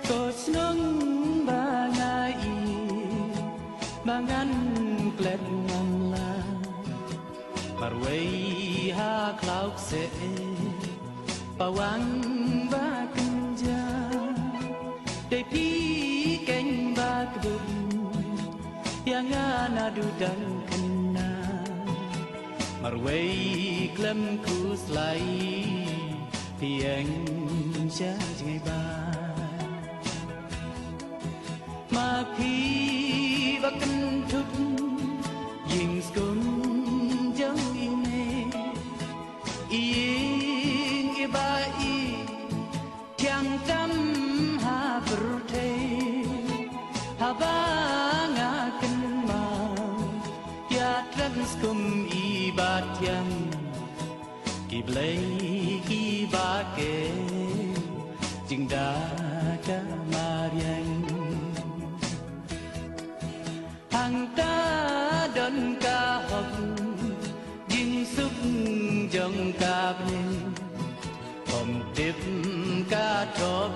có nông ba ngày ba ngăn kẹt ngang la marway ha cloud se pawang ba kenja dei pi keng ba kdum yang anadu dan kena marway klem ku slai tiang cha ngày ba mà khi ba cân thức dình scôn giống yêu mê yên yêu ba y thiang trăm ha bờ thê ha ba ngã cân mà ya trăng scum y ba thiang kỳ play kỳ ba kê chừng đã cả mariang hàng ta đơn ca học dinh sức dòng ca bên phòng tiếp ca cho